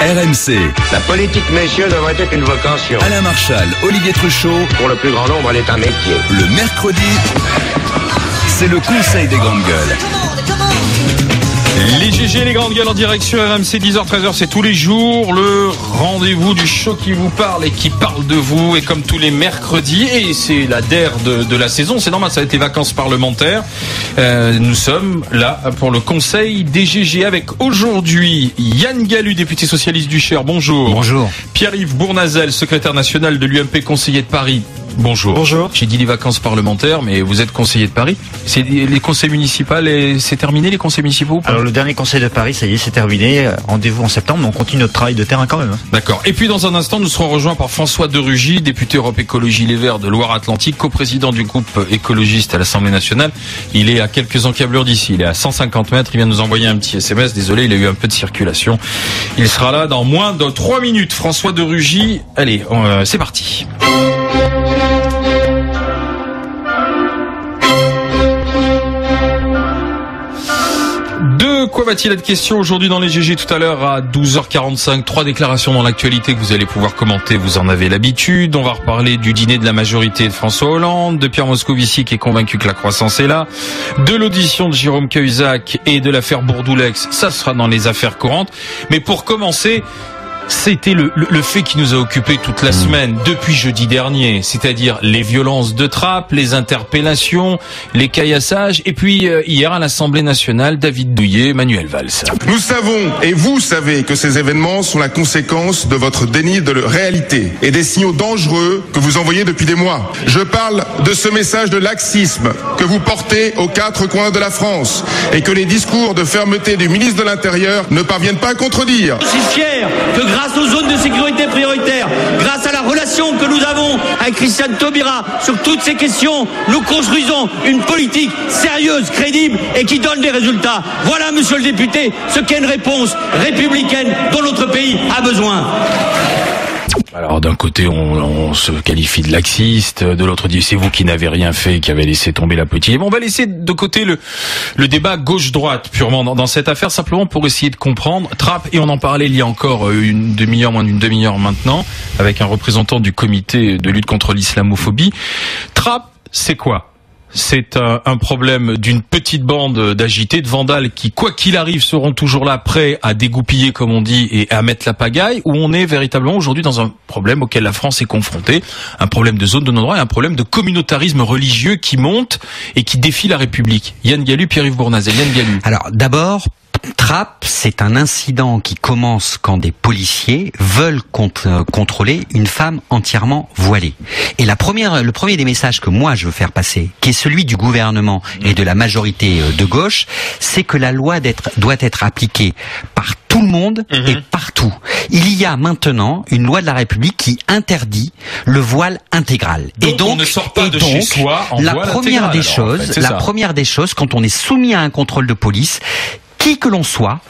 RMC. La politique, messieurs, devrait être une vocation. Alain Marchal, Olivier Truchot. Pour le plus grand nombre, elle est un métier. Le mercredi, c'est le conseil des grandes gueules. Les GG, les grandes gueules en direct sur RMC, 10h-13h, c'est tous les jours le rendez-vous du show qui vous parle et qui parle de vous. Et comme tous les mercredis, et c'est la DER de la saison, c'est normal, ça a été vacances parlementaires. Nous sommes là pour le conseil des GG avec aujourd'hui Yann Gallu, député socialiste du Cher. Bonjour. Bonjour. Pierre-Yves Bournazel, secrétaire national de l'UMP, conseiller de Paris. Bonjour. Bonjour. J'ai dit les vacances parlementaires, mais vous êtes conseiller de Paris. C'est les conseils municipaux, c'est terminé les conseils municipaux ou pas ? Alors le dernier conseil de Paris, ça y est, c'est terminé. Rendez-vous en septembre, mais on continue notre travail de terrain quand même. D'accord. Et puis dans un instant, nous serons rejoints par François de Rugy, député Europe Écologie Les Verts de Loire-Atlantique, coprésident du groupe écologiste à l'Assemblée nationale. Il est à quelques encablures d'ici. Il est à 150 mètres. Il vient nous envoyer un petit SMS. Désolé, il a eu un peu de circulation. Il sera là dans moins de 3 minutes. François de Rugy. Allez, c'est parti. De quoi va-t-il être question aujourd'hui dans les GG tout à l'heure à 12h45? 3 déclarations dans l'actualité que vous allez pouvoir commenter, vous en avez l'habitude. On va reparler du dîner de la majorité de François Hollande, de Pierre Moscovici qui est convaincu que la croissance est là, de l'audition de Jérôme Cahuzac et de l'affaire Bourdoulex, ça sera dans les affaires courantes. Mais pour commencer, c'était le fait qui nous a occupé toute la semaine, depuis jeudi dernier, c'est-à-dire les violences de trappe, les interpellations, les caillassages, et puis hier à l'Assemblée nationale, David Douillet, Manuel Valls. Nous savons, et vous savez, que ces événements sont la conséquence de votre déni de réalité et des signaux dangereux que vous envoyez depuis des mois. Je parle de ce message de laxisme que vous portez aux 4 coins de la France et que les discours de fermeté du ministre de l'Intérieur ne parviennent pas à contredire. Je suis fier que grâce aux zones de sécurité prioritaires, grâce à la relation que nous avons avec Christiane Taubira sur toutes ces questions, nous construisons une politique sérieuse, crédible et qui donne des résultats. Voilà, monsieur le député, ce qu'est une réponse républicaine dont notre pays a besoin. Alors d'un côté on se qualifie de laxiste, de l'autre dit c'est vous qui n'avez rien fait, qui avez laissé tomber la petite. Et bon, on va laisser de côté le débat gauche-droite purement dans cette affaire, simplement pour essayer de comprendre. Trappe, et on en parlait il y a encore une demi-heure, moins d'une demi-heure maintenant, avec un représentant du comité de lutte contre l'islamophobie. Trappe, c'est quoi ? C'est un problème d'une petite bande d'agités, de vandales qui, quoi qu'il arrive, seront toujours là, prêts à dégoupiller, comme on dit, et à mettre la pagaille, où on est véritablement aujourd'hui dans un problème auquel la France est confrontée, un problème de zone de non-droit et un problème de communautarisme religieux qui monte et qui défie la République. Yann Gallu, Pierre-Yves Bournazel. Yann Gallu. Alors, d'abord, Trappe, c'est un incident qui commence quand des policiers veulent contrôler une femme entièrement voilée. Et le premier des messages que moi je veux faire passer, qui est celui du gouvernement et de la majorité de gauche, c'est que la loi doit être appliquée par tout le monde et partout. Il y a maintenant une loi de la République qui interdit le voile intégral. Donc on ne sort pas de chez soi en voile intégral. La première des choses, quand on est soumis à un contrôle de police, qui que l'on soit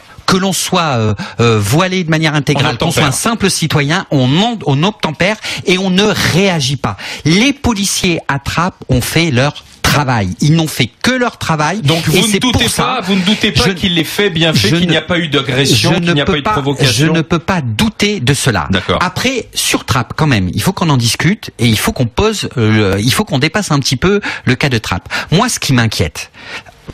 voilé de manière intégrale, qu'on soit un simple citoyen, on obtempère et on ne réagit pas. Les policiers à Trappe ont fait leur travail. Ils n'ont fait que leur travail. Donc vous ne doutez pas qu'il l'ait fait bien fait, qu'il n'y a pas eu d'agression, qu'il n'y a pas eu de provocation. Je ne peux pas douter de cela. D'accord. Après, sur Trappe, quand même, il faut qu'on en discute et il faut qu'on dépasse un petit peu le cas de Trappe. Moi, ce qui m'inquiète,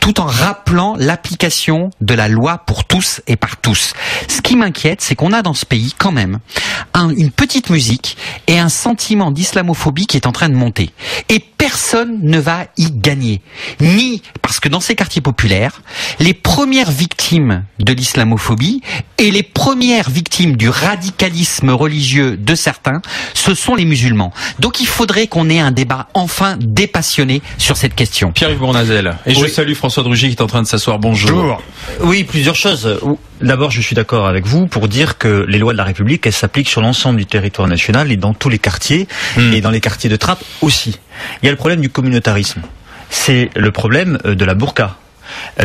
tout en rappelant l'application de la loi pour tous et par tous. Ce qui m'inquiète, c'est qu'on a dans ce pays quand même une petite musique et un sentiment d'islamophobie qui est en train de monter. Et personne ne va y gagner. Ni parce que dans ces quartiers populaires, les premières victimes de l'islamophobie et les premières victimes du radicalisme religieux de certains, ce sont les musulmans. Donc il faudrait qu'on ait un débat enfin dépassionné sur cette question. Pierre-Yves Bournazel. Et je salue François de Rugy qui est en train de s'asseoir. Bonjour. Oui, plusieurs choses. D'abord, je suis d'accord avec vous pour dire que les lois de la République, elles s'appliquent sur l'ensemble du territoire national et dans tous les quartiers, et dans les quartiers de Trappe aussi. Il y a le problème du communautarisme. C'est le problème de la burqa.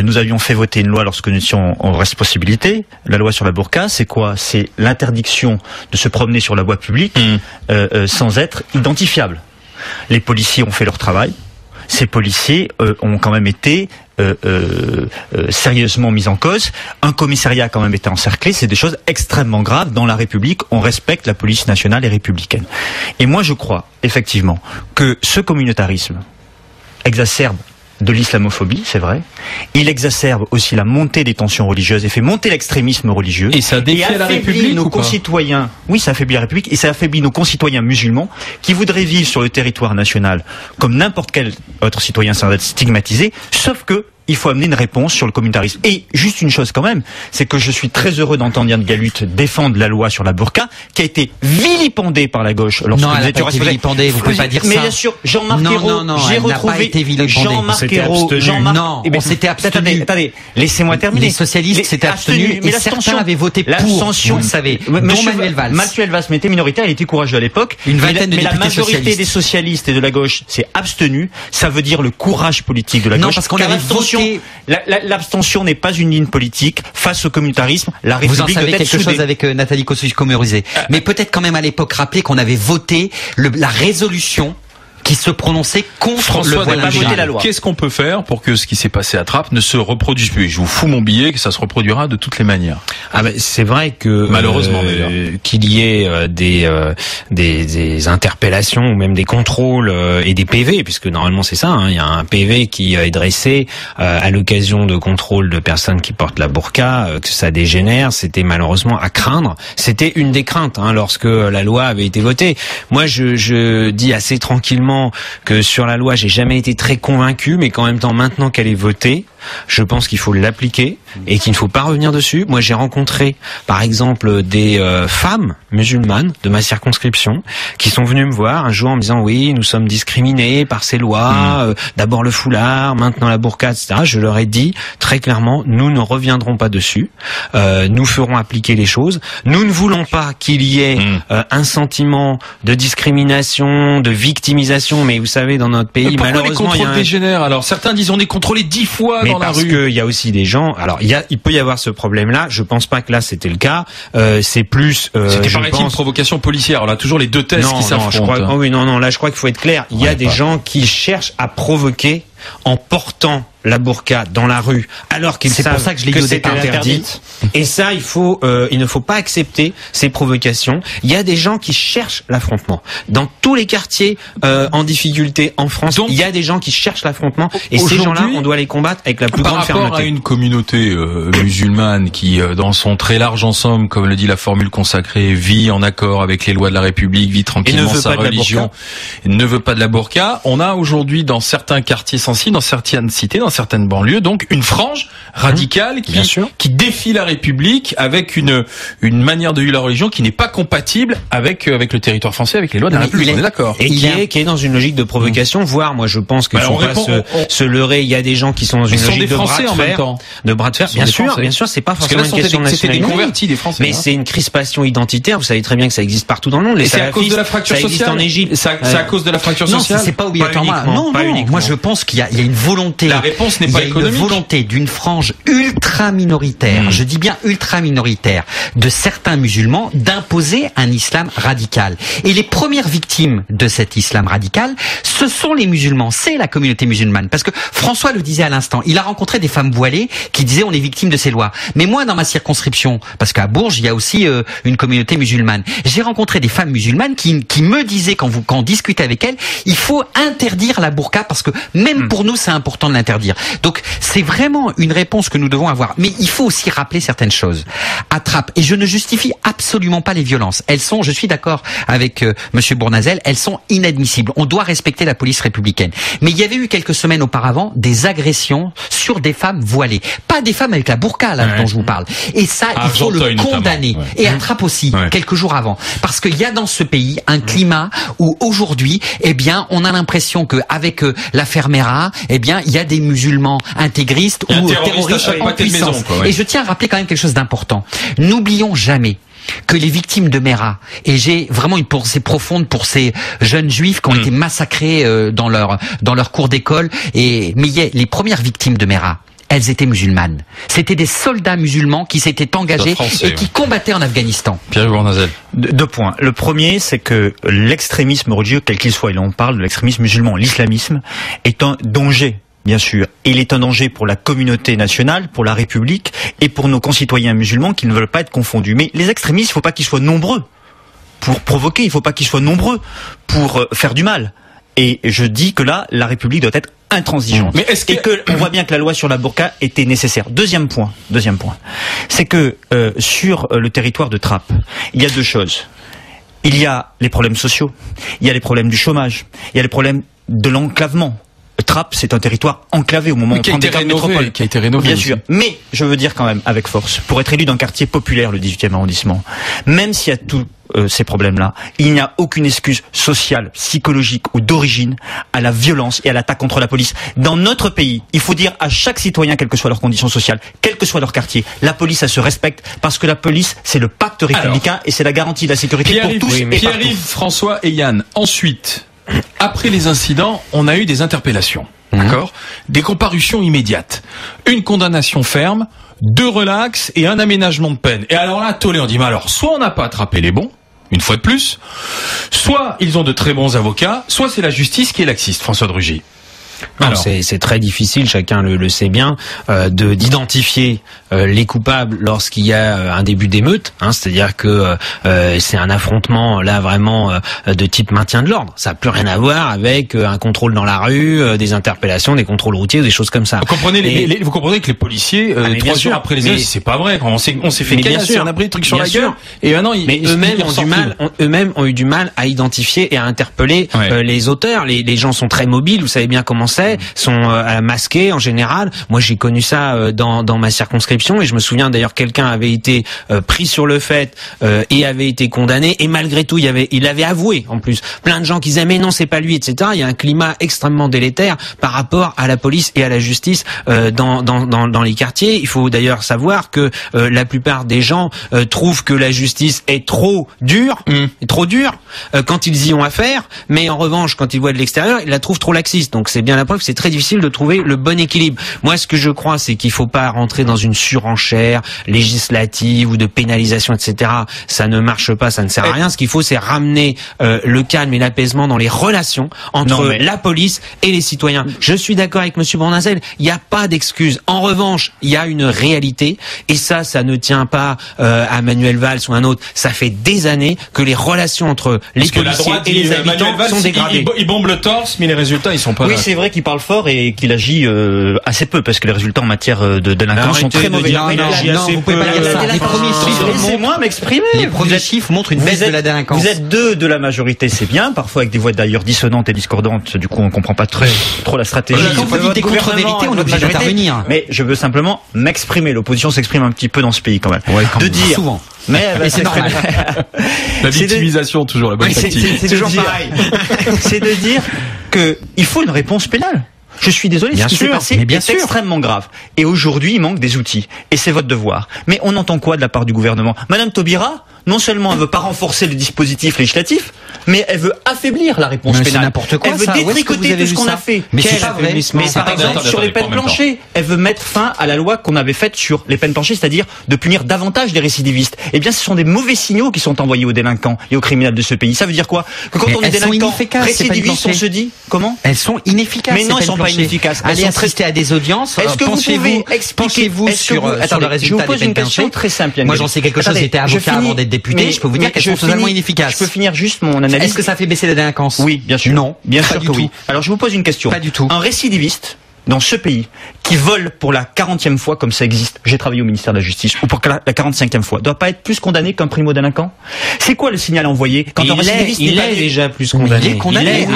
Nous avions fait voter une loi lorsque nous étions en responsabilité. La loi sur la burqa, c'est quoi? C'est l'interdiction de se promener sur la voie publique sans être identifiable. Les policiers ont fait leur travail. Ces policiers ont quand même été sérieusement mise en cause. Un commissariat a quand même été encerclé. C'est des choses extrêmement graves. Dans la République, on respecte la police nationale et républicaine. Et moi, je crois effectivement que ce communautarisme exacerbe de l'islamophobie, c'est vrai. Il exacerbe aussi la montée des tensions religieuses et fait monter l'extrémisme religieux. Et ça défie la République nos concitoyens. Oui, ça affaiblit la République et ça affaiblit nos concitoyens musulmans qui voudraient vivre sur le territoire national comme n'importe quel autre citoyen sans être stigmatisé, sauf que il faut amener une réponse sur le communautarisme. Et juste une chose quand même, c'est que je suis très heureux d'entendre Yann Galut défendre la loi sur la burqa, qui a été vilipendée par la gauche. Non, elle n'a pas été vilipendée, vous pouvez pas dire ça. Mais bien sûr, Jean-Marc Ayrault, j'ai retrouvé Jean-Marc Ayrault. Non, on s'était abstenu. Attendez, laissez-moi terminer. Les socialistes s'étaient abstenus et certains avaient voté pour, vous le savez, dont Manuel Valls. Manuel Valls était minoritaire, il était courageux à l'époque. Une vingtaine de députés socialistes. Mais la majorité des socialistes et de la gauche s'est abstenue. Ça veut dire le courage politique de la gauche. Non, parce qu'on avait voté. L'abstention n'est pas une ligne politique face au communautarisme. La République vous en savez quelque chose avec Nathalie Kosciusko-Morizet. Mais peut-être quand même à l'époque rappeler qu'on avait voté la résolution qui se prononçait contre le voile intégral. Qu'est-ce qu'on peut faire pour que ce qui s'est passé à Trappes ne se reproduise plus? Je vous fous mon billet que ça se reproduira de toutes les manières. Ah ben c'est vrai que malheureusement qu'il y ait des interpellations ou même des contrôles et des PV, puisque normalement c'est ça, hein, il y a un PV qui est dressé à l'occasion de contrôles de personnes qui portent la burqa, que ça dégénère, c'était malheureusement à craindre. C'était une des craintes lorsque la loi avait été votée. Moi je dis assez tranquillement que sur la loi, j'ai jamais été très convaincu, mais qu'en même temps, maintenant qu'elle est votée, je pense qu'il faut l'appliquer et qu'il ne faut pas revenir dessus. Moi, j'ai rencontré, par exemple, des femmes musulmanes de ma circonscription qui sont venues me voir un jour en me disant oui, nous sommes discriminés par ces lois, d'abord le foulard, maintenant la burqa, etc. Je leur ai dit très clairement, nous ne reviendrons pas dessus, nous ferons appliquer les choses. Nous ne voulons pas qu'il y ait un sentiment de discrimination, de victimisation, mais vous savez, dans notre pays, malheureusement, les contrôles dégénèrent. Alors certains disent on est contrôlé 10 fois dans la rue. Parce qu'il y a aussi des gens. Alors il peut y avoir ce problème-là. Je pense pas que là c'était le cas. C'est plus. C'était paraît-il une provocation policière. Alors là toujours les deux thèses qui s'affrontent. Non, là je crois qu'il faut être clair. Il y a des gens qui cherchent à provoquer en portant la burqa dans la rue, alors qu'ils savent que c'est interdit. Et ça, il ne faut pas accepter ces provocations. Il y a des gens qui cherchent l'affrontement. Dans tous les quartiers en difficulté en France, il y a des gens qui cherchent l'affrontement. Et ces gens-là, on doit les combattre avec la plus grande fermeté. Par rapport à une communauté musulmane qui, dans son très large ensemble, comme le dit la formule consacrée, vit en accord avec les lois de la République, vit tranquillement sa religion, ne veut pas de la burqa, on a aujourd'hui dans certains quartiers sensibles, dans certaines cités, dans certaines banlieues, donc une frange radicale qui défie la République avec une manière de vivre la religion qui n'est pas compatible avec le territoire français, avec les lois de la République. On est d'accord. Et qui est dans une logique de provocation, voire moi je pense qu'il faut pas se leurrer. Il y a des gens qui sont dans une logique de bras de fer. Bien sûr, c'est pas forcément une question nationale. C'était des convertis des Français. Mais c'est une crispation identitaire. Vous savez très bien que ça existe partout dans le monde. C'est à cause de la fracture sociale. Ça existe en Égypte. C'est à cause de la fracture sociale. Non, c'est pas obligatoirement. Non. Moi je pense qu'il y a une volonté. La réponse n'est pas économique. Une volonté d'une frange ultra minoritaire, je dis bien ultra minoritaire, de certains musulmans d'imposer un islam radical. Et les premières victimes de cet islam radical, ce sont les musulmans, c'est la communauté musulmane. Parce que François le disait à l'instant, il a rencontré des femmes voilées qui disaient on est victime de ces lois. Mais moi, dans ma circonscription, parce qu'à Bourges, il y a aussi une communauté musulmane, j'ai rencontré des femmes musulmanes qui me disaient, quand on discutait avec elles, il faut interdire la burqa parce que même pour nous, c'est important de l'interdire. Donc, c'est vraiment une réponse que nous devons avoir. Mais il faut aussi rappeler certaines choses. À Trappes, et je ne justifie absolument pas les violences. Elles sont, je suis d'accord avec Monsieur Bournazel, elles sont inadmissibles. On doit respecter la police républicaine. Mais il y avait eu quelques semaines auparavant des agressions sur des femmes voilées. Pas des femmes avec la burqa, là, dont je vous parle. Et ça, il faut le condamner. Et à Trappes aussi, quelques jours avant. Parce qu'il y a dans ce pays un climat où aujourd'hui, eh bien, on a l'impression qu'avec l'affaire Mera, eh bien, il y a des musulmans intégristes ou terroristes en puissance. Et je tiens à rappeler quand même quelque chose d'important. N'oublions jamais que les victimes de Mera, et j'ai vraiment une pensée profonde pour ces jeunes juifs qui ont été massacrés dans leur cours d'école, mais les premières victimes de Mera, elles étaient musulmanes. C'était des soldats musulmans qui s'étaient engagés et qui combattaient en Afghanistan. Pierre Bournazel. Deux points. Le premier, c'est que l'extrémisme religieux, quel qu'il soit, et là on parle de l'extrémisme musulman, l'islamisme, est un danger Bien sûr. Et il est un danger pour la communauté nationale, pour la République et pour nos concitoyens musulmans qui ne veulent pas être confondus. Mais les extrémistes, il ne faut pas qu'ils soient nombreux pour provoquer, il ne faut pas qu'ils soient nombreux pour faire du mal. Et je dis que là, la République doit être intransigeante. Mais est-ce que... Et que on voit bien que la loi sur la burqa était nécessaire. Deuxième point, c'est que sur le territoire de Trappes, il y a deux choses. Il y a les problèmes sociaux, il y a les problèmes du chômage, il y a les problèmes de l'enclavement. Trappes, c'est un territoire enclavé au moment où on prend des grandes métropoles. Qui a été rénové. Bien sûr. Mais, je veux dire quand même, avec force, pour être élu d'un quartier populaire, le 18e arrondissement, même s'il y a tous ces problèmes-là, il n'y a aucune excuse sociale, psychologique ou d'origine à la violence et à l'attaque contre la police. Dans notre pays, il faut dire à chaque citoyen, quelles que soient leurs conditions sociales, quel que soit leur quartier, la police, elle se respecte, parce que la police, c'est le pacte républicain et c'est la garantie de la sécurité pour tous et partout. Pierre-Yves, François et Yann. Ensuite, après les incidents, on a eu des interpellations, d'accord, des comparutions immédiates, une condamnation ferme, 2 relax et un aménagement de peine. Et alors là, Tollé, on dit, mais alors, soit on n'a pas attrapé les bons, une fois de plus, soit ils ont de très bons avocats, soit c'est la justice qui est laxiste, François de Rugy. C'est très difficile, chacun le sait bien, d'identifier les coupables lorsqu'il y a un début d'émeute. C'est-à-dire que c'est un affrontement là vraiment de type maintien de l'ordre. Ça n'a plus rien à voir avec un contrôle dans la rue, des interpellations, des contrôles routiers, des choses comme ça. Vous comprenez, vous comprenez que les policiers, 3 jours après les émeutes, c'est pas vrai. On s'est fait caillasser, on a pris des trucs sur la gueule. Et maintenant, eux-mêmes ont eu du mal à identifier et à interpeller les auteurs. Les gens sont très mobiles, vous savez bien comment sont masqués en général. Moi, j'ai connu ça dans ma circonscription et je me souviens d'ailleurs quelqu'un avait été pris sur le fait et avait été condamné et malgré tout il avait avoué en plus. Plein de gens qui disaient mais non c'est pas lui, etc. Il y a un climat extrêmement délétère par rapport à la police et à la justice dans les quartiers. Il faut d'ailleurs savoir que la plupart des gens trouvent que la justice est trop dure, quand ils y ont affaire, mais en revanche quand ils voient de l'extérieur, ils la trouvent trop laxiste. Donc c'est bien la preuve que c'est très difficile de trouver le bon équilibre. Moi, ce que je crois, c'est qu'il faut pas rentrer dans une surenchère législative ou de pénalisation, etc. Ça ne marche pas, ça ne sert à rien. Ce qu'il faut, c'est ramener le calme et l'apaisement dans les relations entre la police et les citoyens. Je suis d'accord avec Monsieur Bournazel, il n'y a pas d'excuse. En revanche, il y a une réalité, et ça ne tient pas à Manuel Valls ou un autre. Ça fait des années que les relations entre les policiers et les habitants sont dégradées. Il bombe le torse, mais les résultats, ils sont pas là. Oui, c'est vrai qu'il parle fort et qu'il agit assez peu, parce que les résultats en matière de délinquance sont très mauvais. Vous pouvez pas dire ça. Les premiers chiffres, laissez-moi m'exprimer. Les premiers chiffres montrent une baisse de la délinquance. Vous êtes 2 de la majorité, c'est bien, parfois avec des voix d'ailleurs dissonantes et discordantes, du coup on comprend pas trop la stratégie. Quand vous dites des contre-vérités, on est obligé d'intervenir. Mais je veux simplement m'exprimer. L'opposition s'exprime un petit peu dans ce pays quand même. De dire souvent. Mais c'est normal. La victimisation, toujours la bonne tactique. C'est toujours pareil. C'est de dire que il faut une réponse pénale. Je suis désolé, ce qui s'est passé est extrêmement grave. Et aujourd'hui, il manque des outils. Et c'est votre devoir. Mais on entend quoi de la part du gouvernement? Madame Taubira, non seulement elle veut pas renforcer le dispositif législatif, mais elle veut affaiblir la réponse pénale. C'est n'importe quoi, elle veut détricoter tout ce qu'on a fait. Mais c'est pas vrai. Mais par exemple, sur les peines planchées, elle veut mettre fin à la loi qu'on avait faite sur les peines planchées, c'est-à-dire de punir davantage les récidivistes. Eh bien, ce sont des mauvais signaux qui sont envoyés aux délinquants et aux criminels de ce pays. Ça veut dire quoi? Que quand on est délinquant récidiviste, on se dit, comment? Elles sont inefficaces. Mais non, elles sont pas inefficaces. Allez assister à des audiences. Est-ce que vous pouvez expliquer sur le résultat je vous pose une question très simple. Moi, j'en sais quelque chose. J'étais avocat avant d'être député. Je peux vous dire qu'elles sont totalement inefficaces. Je peux finir juste mon analyse. Est-ce que ça fait baisser la délinquance? Oui, bien sûr. Non, bien sûr que oui. Alors, je vous pose une question. Pas du tout. Un récidiviste dans ce pays qui vole pour la 40e fois, comme ça existe, j'ai travaillé au ministère de la Justice, ou pour la 45e fois, doit pas être plus condamné qu'un primo-délinquant? C'est quoi le signal envoyé quand un récidiviste il est déjà plus condamné. Il est condamné.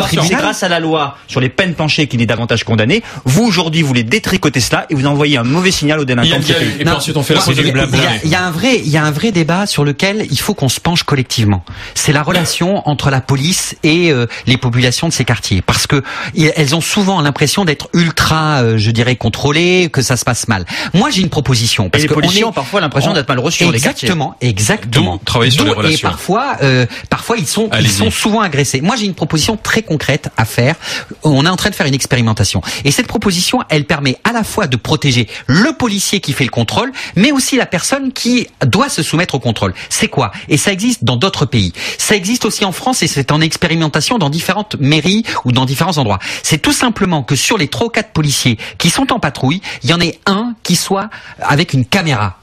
C'est grâce à la loi sur les peines planchées qu'il est davantage condamné. Vous, aujourd'hui, vous voulez détricoter cela et vous envoyez un mauvais signal aux délinquants de ce pays. Et ensuite, on fait la procédure blabla. Il y a un vrai débat sur lequel il faut qu'on se penche collectivement. C'est la relation entre la police et les populations de ces quartiers. Parce que elles ont souvent l'impression d'être ultra, je dirais, contrôlées, que ça se passe mal. Moi, j'ai une proposition. Parce et les policiers ont parfois l'impression d'être mal reçus dans les quartiers. Exactement. Travailler sur les relations. Et parfois ils sont souvent agressés. Moi, j'ai une proposition très concrète à faire. On est en train de faire une expérimentation. Et cette proposition, elle permet à la fois de protéger le policier qui fait le contrôle, mais aussi la personne qui doit se soumettre au contrôle. C'est quoi? Et ça existe dans d'autres pays. Ça existe aussi en France et c'est en expérimentation dans différentes mairies ou dans différents endroits. C'est tout simplement que sur les 3 ou 4 policiers qui sont en patrouille, il y en ait un qui soit avec une caméra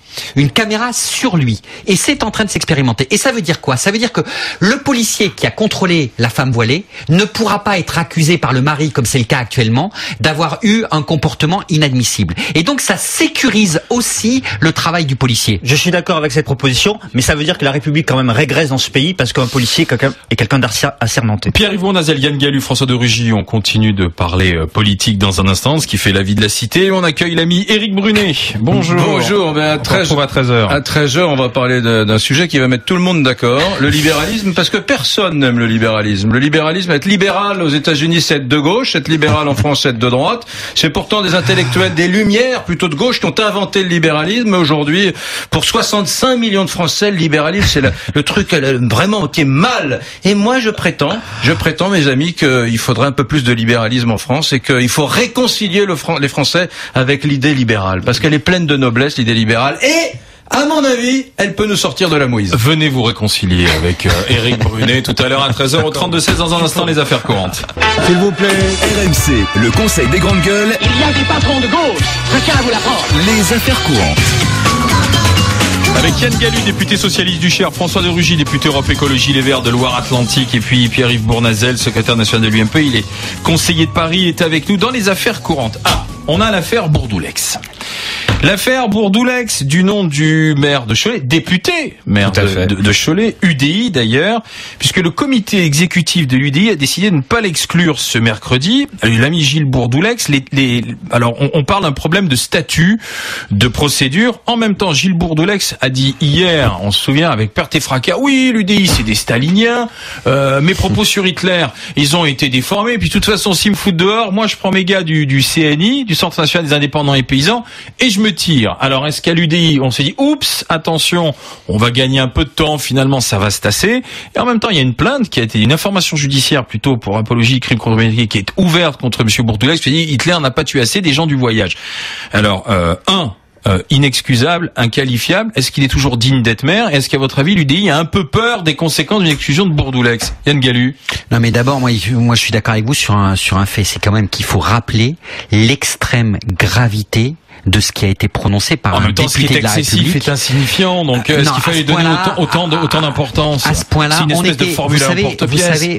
sur lui. Et c'est en train de s'expérimenter. Et ça veut dire quoi? Ça veut dire que le policier qui a contrôlé la femme voilée ne pourra pas être accusé par le mari, comme c'est le cas actuellement, d'avoir eu un comportement inadmissible. Et donc ça sécurise aussi le travail du policier. Je suis d'accord avec cette proposition, mais ça veut dire que la République quand même régresse dans ce pays parce qu'un policier est quelqu'un d'assermenté. Pierre-Yves Bournazel, Yann Gallu, François de Rugy, on continue de parler politique dans un instant, ce qui fait la vie de la cité. On accueille l'ami Éric Brunet. Bonjour. Bonjour, à 13h. À 13h, on va parler d'un sujet qui va mettre tout le monde d'accord. Le libéralisme, parce que personne n'aime le libéralisme. Le libéralisme, être libéral aux États-Unis, c'est être de gauche. Être libéral en France, c'est être de droite. C'est pourtant des intellectuels des Lumières, plutôt de gauche, qui ont inventé le libéralisme. Aujourd'hui, pour 65 millions de Français, le libéralisme, c'est le truc vraiment qui est mal. Et moi, je prétends, mes amis, qu'il faudrait un peu plus de libéralisme en France et qu'il faut réconcilier les Français avec l'idée libérale. Parce qu'elle est pleine de noblesse, l'idée libérale. Et à mon avis, elle peut nous sortir de la mouise. Venez vous réconcilier avec Éric Brunet tout à l'heure à 13h au 32-16 dans un instant, les affaires courantes. S'il vous plaît. RMC, le conseil des grandes gueules. Il y a des patrons de gauche, je tiens à vous l'apprendre. Les affaires courantes. Avec Yann Gallu, député socialiste du Cher, François de Rugy, député Europe Écologie Les Verts de Loire-Atlantique, et puis Pierre-Yves Bournazel, secrétaire national de l'UMP, il est conseiller de Paris, il est avec nous dans les affaires courantes. Ah, on a l'affaire Bourdoulex. L'affaire Bourdoulex, du nom du maire de Cholet, député maire de Cholet, UDI d'ailleurs, puisque le comité exécutif de l'UDI a décidé de ne pas l'exclure ce mercredi. L'ami Gilles Bourdoulex, alors on parle d'un problème de statut, de procédure. En même temps, Gilles Bourdoulex a dit hier, on se souvient avec perte et fracas, oui, l'UDI c'est des staliniens, mes propos sur Hitler, ils ont été déformés, puis de toute façon, s'ils me foutent dehors, moi je prends mes gars du CNI, du Centre National des Indépendants et Paysans, et je me tire. Alors est-ce qu'à l'UDI on s'est dit oups, attention, on va gagner un peu de temps, finalement ça va se tasser, et en même temps il y a une plainte qui a été, une information judiciaire plutôt pour apologie crime contre l'humanité qui est ouverte contre monsieur Bourdoulex, qui dit Hitler n'a pas tué assez des gens du voyage. Alors inexcusable, inqualifiable, est-ce qu'il est toujours digne d'être maire? Est-ce qu'à votre avis l'UDI a un peu peur des conséquences d'une exclusion de Bourdoulex? Yann Gallu. Non mais d'abord moi je suis d'accord avec vous sur un fait, c'est quand même qu'il faut rappeler l'extrême gravité de ce qui a été prononcé par un député de la République. Ce qui est insignifiant, donc est-ce qu'il fallait donner autant d'importance? À ce point-là, on était,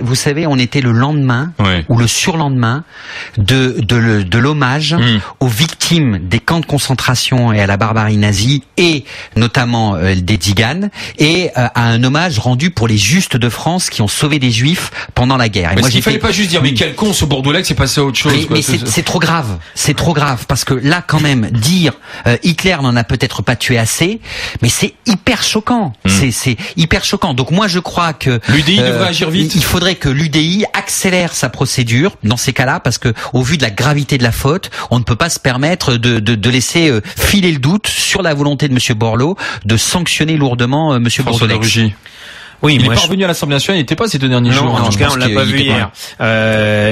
vous savez, on était le lendemain ou le surlendemain de l'hommage aux victimes des camps de concentration et à la barbarie nazie, et notamment des Tziganes, et à un hommage rendu pour les Justes de France qui ont sauvé des Juifs pendant la guerre. Et moi, il fallait pas juste dire mais quel con ce Bourdoulex, c'est passé à autre chose. Mais c'est trop grave, parce que là quand même dire Hitler n'en a peut-être pas tué assez, mais c'est hyper choquant. C'est hyper choquant. Donc moi je crois que l'UDI devrait agir vite. Il faudrait que l'UDI accélère sa procédure dans ces cas-là, parce que au vu de la gravité de la faute, on ne peut pas se permettre de laisser filer le doute sur la volonté de monsieur Borloo de sanctionner lourdement monsieur Bourdoulex. Oui, il est parvenu à l'Assemblée nationale, il n'était pas ces 2 derniers jours. En tout cas, on l'a pas vu hier.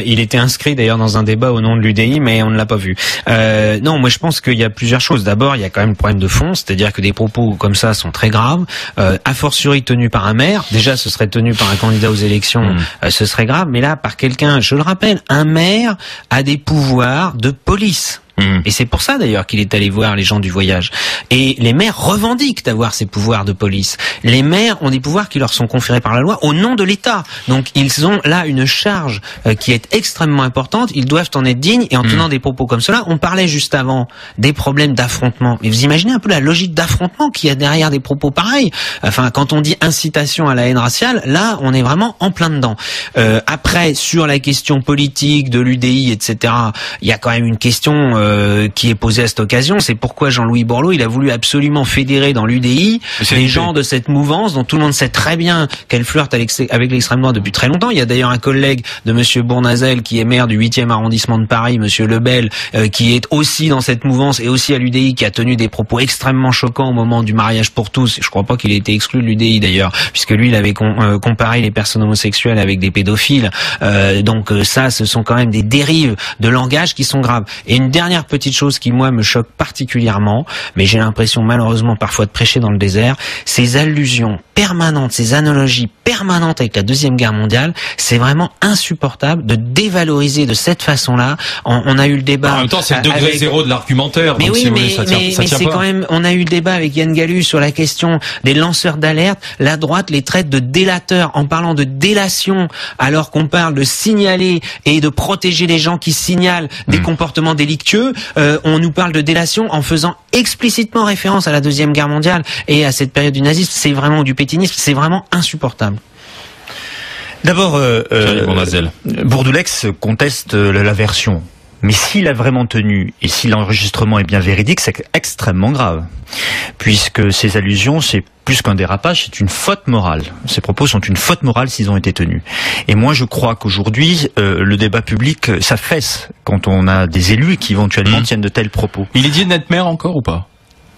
Il était inscrit d'ailleurs dans un débat au nom de l'UDI, mais on ne l'a pas vu. Non, moi je pense qu'il y a plusieurs choses. D'abord, il y a quand même le problème de fond, c'est-à-dire que des propos comme ça sont très graves. A fortiori tenus par un maire. Déjà, ce serait tenu par un candidat aux élections, ce serait grave. Mais là, par quelqu'un, je le rappelle, un maire a des pouvoirs de police. Et c'est pour ça d'ailleurs qu'il est allé voir les gens du voyage. Et les maires revendiquent d'avoir ces pouvoirs de police. Les maires ont des pouvoirs qui leur sont conférés par la loi au nom de l'État. Donc ils ont là une charge qui est extrêmement importante. Ils doivent en être dignes. Et en tenant des propos comme cela, on parlait juste avant des problèmes d'affrontement. Mais vous imaginez un peu la logique d'affrontement qu'il y a derrière des propos pareils. Enfin, quand on dit incitation à la haine raciale, là, on est vraiment en plein dedans. Après, sur la question politique de l'UDI, etc., il y a quand même une question qui est posée à cette occasion, c'est pourquoi Jean-Louis Borloo, il a voulu absolument fédérer dans l'UDI les gens de cette mouvance dont tout le monde sait très bien qu'elle flirte avec l'extrême droite depuis très longtemps. Il y a d'ailleurs un collègue de monsieur Bournazel qui est maire du 8e arrondissement de Paris, monsieur Lebel, qui est aussi dans cette mouvance et aussi à l'UDI, qui a tenu des propos extrêmement choquants au moment du mariage pour tous. Je crois pas qu'il ait été exclu de l'UDI d'ailleurs, puisque lui, il avait comparé les personnes homosexuelles avec des pédophiles. Donc ça, ce sont quand même des dérives de langage qui sont graves. Et une dernière première petite chose qui, moi, me choque particulièrement, mais j'ai l'impression, malheureusement, parfois de prêcher dans le désert, ces allusions permanentes, ces analogies permanentes avec la Deuxième Guerre mondiale, c'est vraiment insupportable de dévaloriser de cette façon-là. On a eu le débat... En même temps, c'est le degré zéro de l'argumentaire. Mais donc oui, si mais c'est quand même... On a eu le débat avec Yann Gallu sur la question des lanceurs d'alerte. La droite les traite de délateurs en parlant de délation, alors qu'on parle de signaler et de protéger les gens qui signalent des comportements délictueux. On nous parle de délation en faisant explicitement référence à la Deuxième Guerre mondiale et à cette période du nazisme. C'est vraiment du pétinisme, c'est vraiment insupportable. D'abord, Bourdoulex conteste la version. Mais s'il a vraiment tenu, et si l'enregistrement est bien véridique, c'est extrêmement grave. Puisque ces allusions, c'est plus qu'un dérapage, c'est une faute morale. Ces propos sont une faute morale s'ils ont été tenus. Et moi, je crois qu'aujourd'hui, le débat public s'affaisse quand on a des élus qui éventuellement tiennent de tels propos. Il est dit d'être maire encore ou pas?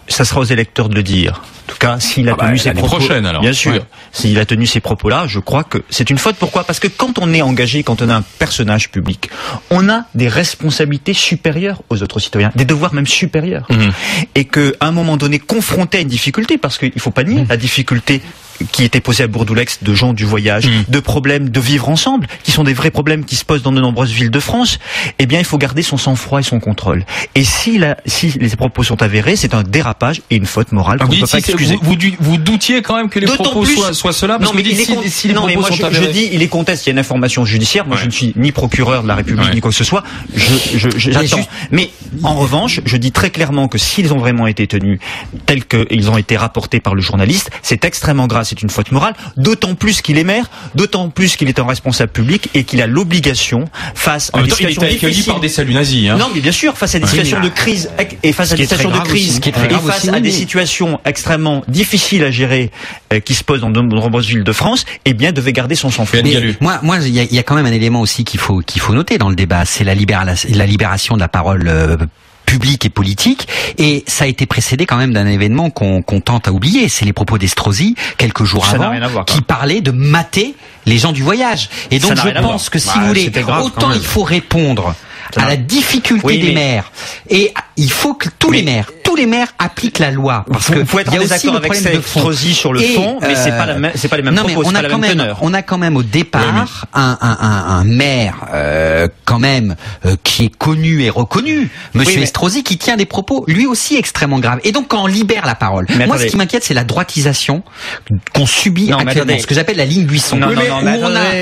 Ça sera aux électeurs de le dire. En tout cas, s'il a tenu ses propos, prochaine, alors. Bien sûr, s'il a tenu ces propos-là, je crois que c'est une faute. Pourquoi? Parce que quand on est engagé, quand on est un personnage public, on a des responsabilités supérieures aux autres citoyens, des devoirs même supérieurs. Et qu'à un moment donné, confronté à une difficulté, parce qu'il faut pas nier la difficulté qui était posée à Bourdoulex de gens du voyage, de problèmes de vivre ensemble, qui sont des vrais problèmes qui se posent dans de nombreuses villes de France, eh bien, il faut garder son sang-froid et son contrôle. Et si les propos sont avérés, c'est un dérapage et une faute morale qu'on ne peut pas excuser. Vous doutiez quand même que les propos soient cela, parce que si les propos sont avérés. Je dis, il est conteste, il y a une information judiciaire, moi je ne suis ni procureur de la République, ni quoi que ce soit, j'attends. Mais, en revanche, je dis très clairement que s'ils ont vraiment été tenus tels qu'ils ont été rapportés par le journaliste, c'est extrêmement grave. C'est une faute morale, d'autant plus qu'il est maire, d'autant plus qu'il est un responsable public et qu'il a l'obligation, face à des situations difficiles... Il a été accueilli par des saluts nazis. Non, mais bien sûr, face à des situations de crise, et face à des situations de crise, et face à des situations extrêmement difficiles à gérer, qui se posent dans de nombreuses villes de France, eh bien, devait garder son sang-froid. Moi, il y a quand même un élément aussi qu'il faut noter dans le débat, c'est la libération de la parole public et politique, et ça a été précédé quand même d'un événement qu'on tente à oublier, c'est les propos d'Estrosi quelques jours avant, qui parlait de mater les gens du voyage. Et donc je pense que si vous voulez, autant il faut répondre à la difficulté des maires, et il faut que tous les maires appliquent la loi, parce que vous pouvez être en désaccord avec Estrosi sur le fond, mais c'est pas les mêmes propos, c'est pas la même teneur. On a quand même au départ un maire quand même qui est connu et reconnu, Monsieur Estrosi, qui tient des propos lui aussi extrêmement graves. Et donc quand on libère la parole, moi ce qui m'inquiète, c'est la droitisation qu'on subit actuellement, ce que j'appelle la ligne Buisson, où on a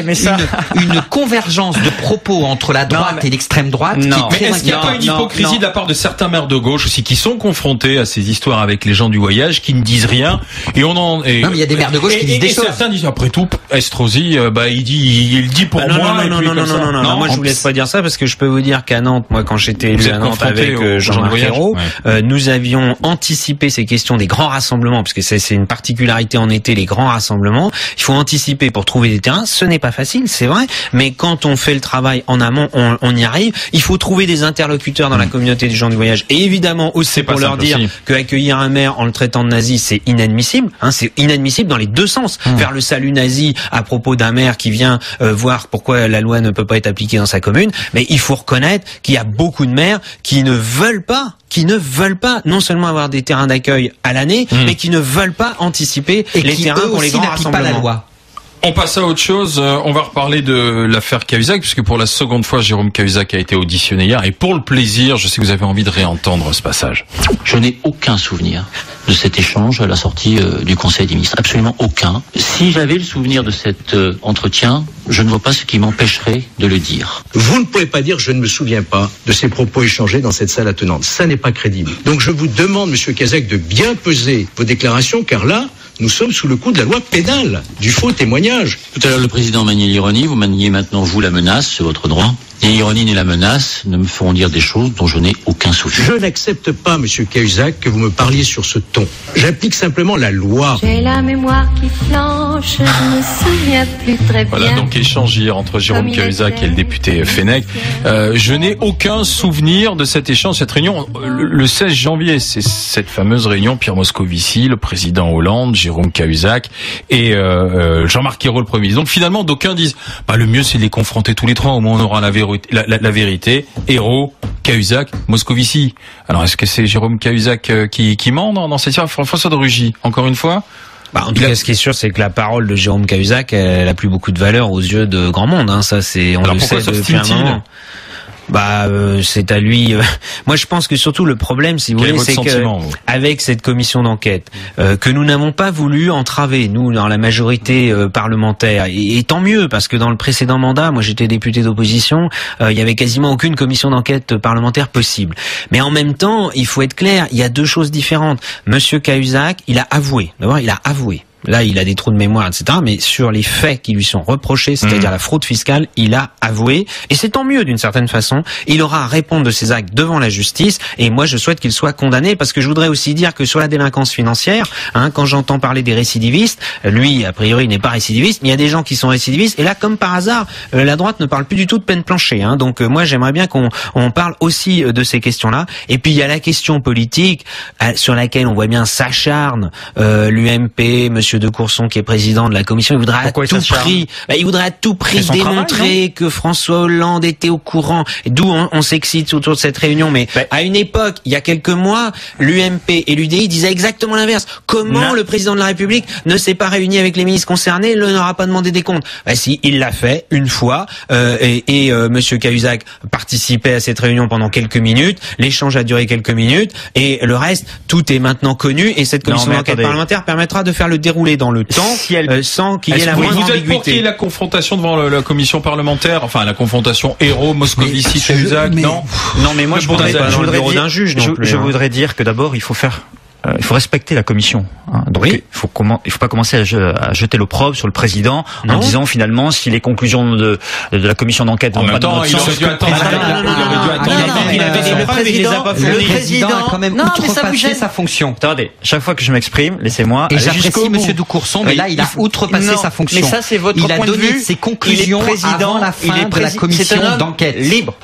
une convergence de propos entre la droite et l'extrême droite. Mais est-ce qu'il n'y a pas une hypocrisie de la part de certains maires de gauche aussi qui sont confrontés à ces histoires avec les gens du voyage, qui ne disent rien, et non, mais il y a des maires de gauche qui disent des choses. Certains disent après tout, Estrosi, il dit pour moi. Non, moi je vous laisse pas dire ça, parce que je peux vous dire qu'à Nantes, moi quand j'étais élu à Nantes avec Jean-Marc Ayrault, nous avions anticipé ces questions des grands rassemblements, parce que c'est une particularité en été, les grands rassemblements. Il faut anticiper pour trouver des terrains. Ce n'est pas facile, c'est vrai, mais quand on fait le travail en amont, on y arrive. Il faut trouver des interlocuteurs dans la communauté des gens du voyage, et évidemment aussi pour leur dire que accueillir un maire en le traitant de nazi, c'est inadmissible. C'est inadmissible dans les deux sens. Faire le salut nazi à propos d'un maire qui vient voir pourquoi la loi ne peut pas être appliquée dans sa commune, mais il faut reconnaître qu'il y a beaucoup de maires qui ne veulent pas non seulement avoir des terrains d'accueil à l'année, mais qui ne veulent pas anticiper les terrains pour les grands rassemblements. Pas la loi. On passe à autre chose. On va reparler de l'affaire Cahuzac, puisque pour la seconde fois, Jérôme Cahuzac a été auditionné hier. Et pour le plaisir, je sais que vous avez envie de réentendre ce passage. Je n'ai aucun souvenir de cet échange à la sortie du Conseil des ministres. Absolument aucun. Si j'avais le souvenir de cet entretien, je ne vois pas ce qui m'empêcherait de le dire. Vous ne pouvez pas dire « je ne me souviens pas de ces propos échangés dans cette salle attenante ». Ça n'est pas crédible. Donc je vous demande, Monsieur Cahuzac, de bien peser vos déclarations, car là, nous sommes sous le coup de la loi pénale, du faux témoignage. Tout à l'heure, le président maniait l'ironie, vous maniez maintenant, vous, la menace, c'est votre droit. Ni l'ironie ni la menace ne me feront dire des choses dont je n'ai aucun souvenir. Je n'accepte pas, Monsieur Cahuzac, que vous me parliez sur ce ton. J'applique simplement la loi. J'ai la mémoire qui flanche, je me souviens plus très bien. Voilà, donc échange hier entre Jérôme Cahuzac et le député Fenech. Je n'ai aucun souvenir de cet échange, cette réunion. Le 16 janvier, c'est cette fameuse réunion, Pierre Moscovici, le président Hollande, Jérôme Cahuzac et Jean-Marc Ayrault, le Premier ministre. Donc finalement, d'aucuns disent, le mieux c'est de les confronter tous les trois, au moins on aura la verrouille la vérité. Hérault, Cahuzac, Moscovici. Alors est-ce que c'est Jérôme Cahuzac qui ment dans cette histoire? François de Rugy, encore une fois? En tout cas, ce qui est sûr, c'est que la parole de Jérôme Cahuzac, elle a plus beaucoup de valeur aux yeux de grand monde. Hein. Ça, on le sait depuis un moment. C'est à lui. Moi, je pense que surtout le problème, si vous voulez, c'est que avec cette commission d'enquête que nous n'avons pas voulu entraver, nous, dans la majorité parlementaire, et tant mieux, parce que dans le précédent mandat, moi, j'étais député d'opposition, il y avait quasiment aucune commission d'enquête parlementaire possible. Mais en même temps, il faut être clair, il y a deux choses différentes. Monsieur Cahuzac, il a avoué. D'abord, il a avoué. Là, il a des trous de mémoire, etc. Mais sur les faits qui lui sont reprochés, c'est-à-dire la fraude fiscale, il a avoué. Et c'est tant mieux d'une certaine façon. Il aura à répondre de ses actes devant la justice. Et moi, je souhaite qu'il soit condamné, parce que je voudrais aussi dire que sur la délinquance financière, quand j'entends parler des récidivistes, lui, a priori, il n'est pas récidiviste, mais il y a des gens qui sont récidivistes. Et là, comme par hasard, la droite ne parle plus du tout de peine planchée. Donc moi, j'aimerais bien qu'on parle aussi de ces questions-là. Et puis, il y a la question politique sur laquelle on voit bien s'acharne l'UMP, Monsieur de Courson, qui est président de la commission. Il voudrait à tout prix démontrer que François Hollande était au courant. D'où on s'excite autour de cette réunion. Mais à une époque, il y a quelques mois, l'UMP et l'UDI disaient exactement l'inverse. Comment le président de la République ne s'est pas réuni avec les ministres concernés, ne leur a pas demandé des comptes? Si, il l'a fait une fois. Monsieur Cahuzac participait à cette réunion pendant quelques minutes. L'échange a duré quelques minutes. Et le reste, tout est maintenant connu. Et cette commission d'enquête parlementaire permettra de faire le déroulé dans le temps, sans qu'il y ait la moindre ambiguïté. Vous êtes pour qu'il y ait la confrontation devant la commission parlementaire, enfin la confrontation Hérault, Moscovici, Cahuzac, non? Non, mais moi je voudrais dire que d'abord il faut respecter la commission. Donc il faut pas commencer à jeter l'opprobre sur le président en disant finalement si les conclusions de la commission d'enquête vont pas dans notre sens. Le président a quand même outrepassé sa fonction. Attendez, chaque fois que je m'exprime, laissez-moi. Et j'apprécie Monsieur de Courson, mais là il a outrepassé sa fonction. Mais ça c'est votre point de vue. Il a donné ses conclusions avant la fin de la commission d'enquête. Libre.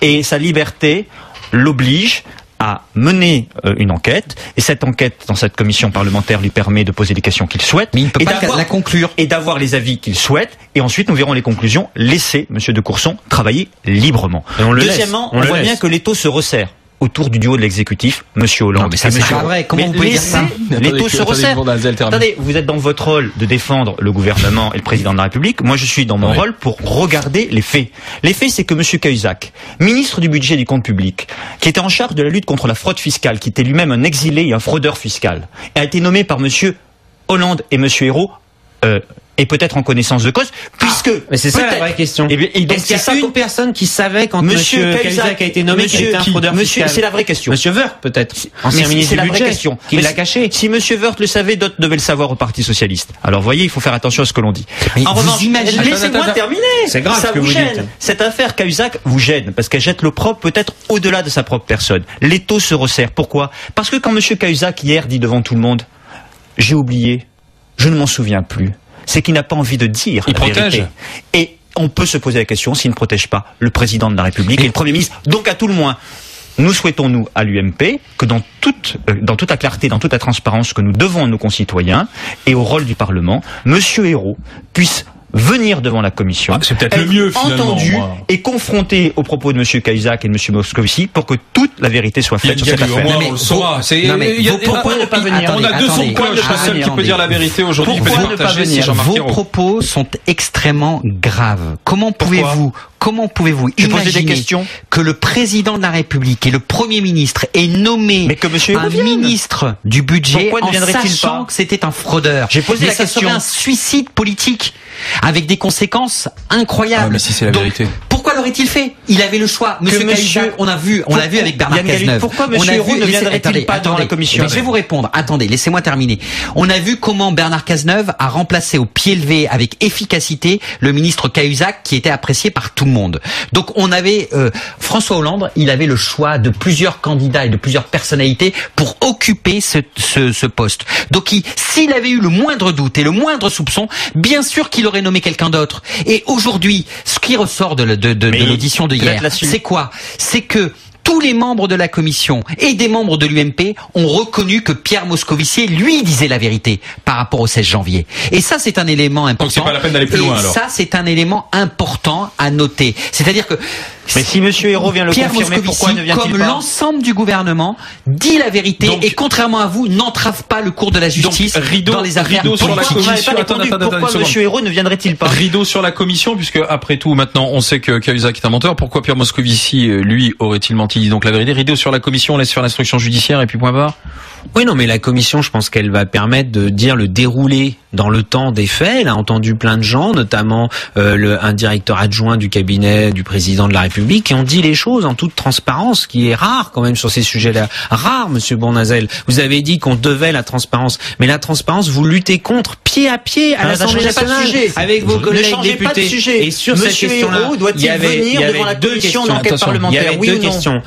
Et sa liberté l'oblige à mener une enquête, et cette enquête dans cette commission parlementaire lui permet de poser les questions qu'il souhaite, mais il ne peut pas la conclure, et d'avoir les avis qu'il souhaite, et ensuite nous verrons les conclusions. Laissez Monsieur de Courson travailler librement. Deuxièmement, on voit bien que l'étau se resserre autour du duo de l'exécutif, Monsieur Hollande. Non, mais ça, c'est pas vrai. Comment vous pouvez dire ça? L'étau se resserre. Attendez, vous êtes dans votre rôle de défendre le gouvernement et le président de la République. Moi, je suis dans mon rôle pour regarder les faits. Les faits, c'est que Monsieur Cahuzac, ministre du budget et du compte public, qui était en charge de la lutte contre la fraude fiscale, qui était lui-même un exilé et un fraudeur fiscal, a été nommé par Monsieur Hollande et Monsieur Hérault, et peut-être en connaissance de cause, puisque... Mais c'est ça la vraie question. Est-ce qu'il y a une personne qui savait quand Monsieur Cahuzac a été nommé qu'il était un fraudeur fiscal? C'est la vraie question. Monsieur Woerth, peut-être, ancien ministre du budget, qui l'a caché. Si Monsieur Woerth le savait, d'autres devaient le savoir au Parti Socialiste. Alors voyez, il faut faire attention à ce que l'on dit. En revanche, laissez-moi terminer. C'est grave ça ce que vous vous gêne. dites. Cette affaire Cahuzac vous gêne, parce qu'elle jette l'opprobre peut-être au-delà de sa propre personne. L'étau se resserre. Pourquoi? Parce que quand Monsieur Cahuzac, hier, dit devant tout le monde, j'ai oublié, je ne m'en souviens plus, c'est qu'il n'a pas envie de dire la vérité. Et on peut se poser la question s'il ne protège pas le président de la République et le Premier ministre. Donc à tout le moins, nous souhaitons, nous, à l'UMP, que dans toute la clarté, dans toute la transparence que nous devons à nos concitoyens et au rôle du Parlement, Monsieur Hérault puisse venir devant la commission, c'est peut-être le mieux, finalement, entendu et confronté aux propos de Monsieur Cahuzac et de Monsieur Moscovici pour que toute la vérité soit faite sur cette affaire. On le saura. Pourquoi ne pas venir? On a deux sons de cloche. Le seul qui peut dire la vérité aujourd'hui, pourquoi ne pas venir? Vos propos sont extrêmement graves. Comment pouvez-vous imaginer que le président de la République et le Premier ministre aient nommé un ministre du budget en sachant que c'était un fraudeur? J'ai posé la question. Ça serait un suicide politique avec des conséquences incroyables. Mais si c'est la vérité. Pourquoi l'aurait-il fait? Il avait le choix. Monsieur Cahuzac, on l'a vu avec Bernard Cazeneuve. Pourquoi Monsieur Hérault ne viendrait-il pas dans la commission? Je vais vous répondre. Attendez, laissez-moi terminer. On a vu comment Bernard Cazeneuve a remplacé au pied levé avec efficacité le ministre Cahuzac qui était apprécié par tout le monde. Donc on avait François Hollande, il avait le choix de plusieurs candidats et de plusieurs personnalités pour occuper ce poste. Donc s'il avait eu le moindre doute et le moindre soupçon, bien sûr qu'il aurait nommé quelqu'un d'autre. Et aujourd'hui, ce qui ressort de l'audition de hier, c'est quoi? C'est que tous les membres de la commission et des membres de l'UMP ont reconnu que Pierre Moscovici, lui, disait la vérité par rapport au 16 janvier. Et ça, c'est un élément important. Donc c'est pas la peine d'aller plus loin, alors. Ça, c'est un élément important à noter. C'est-à-dire que Mais si Monsieur Hérault vient le Pierre confirmer, Moscovici, pourquoi ne vient-il comme pas l'ensemble du gouvernement, dit la vérité et contrairement à vous, n'entrave pas le cours de la justice dans les affaires sur la commission. Pourquoi Monsieur Hérault ne viendrait-il pas? Rideau sur la commission, puisque après tout, maintenant, on sait que Cahuzac est un menteur. Pourquoi Pierre Moscovici, lui, aurait-il menti? Dit donc la vérité. Rideau sur la commission, on laisse faire l'instruction judiciaire et puis point barre. Oui, non, mais la commission, je pense qu'elle va permettre de dire le déroulé dans le temps des faits. Elle a entendu plein de gens, notamment un directeur adjoint du cabinet du président de la République, qui ont dit les choses en toute transparence, qui est rare quand même sur ces sujets-là. Rare, Monsieur Bournazel. Vous avez dit qu'on devait la transparence, mais la transparence, vous luttez contre pied à pied à l'Assemblée nationale avec vos collègues députés. Et sur cette question-là, il y avait deux questions d'enquête parlementaire. Oui ou non?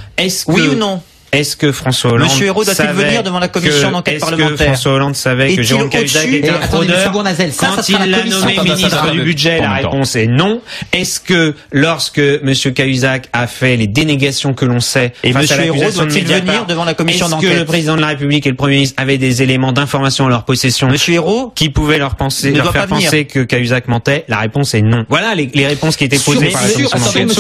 Oui ou non? Est-ce que François Hollande Monsieur Hérault doit-il venir devant la commission d'enquête parlementaire? Est-ce que François Hollande savait que Jérôme Cahuzac était un fraudeur quand il l'a nommé ministre du budget? La réponse est non. Est-ce que lorsque Monsieur Cahuzac a fait les dénégations que l'on sait, et Monsieur Hérault doit-il venir devant la commission d'enquête? Est-ce que le président de la République et le Premier ministre avaient des éléments d'information à leur possession, Monsieur Hérault, qui pouvaient leur faire penser que Cahuzac mentait? La réponse est non. Voilà les réponses qui étaient posées par la commission d'enquête.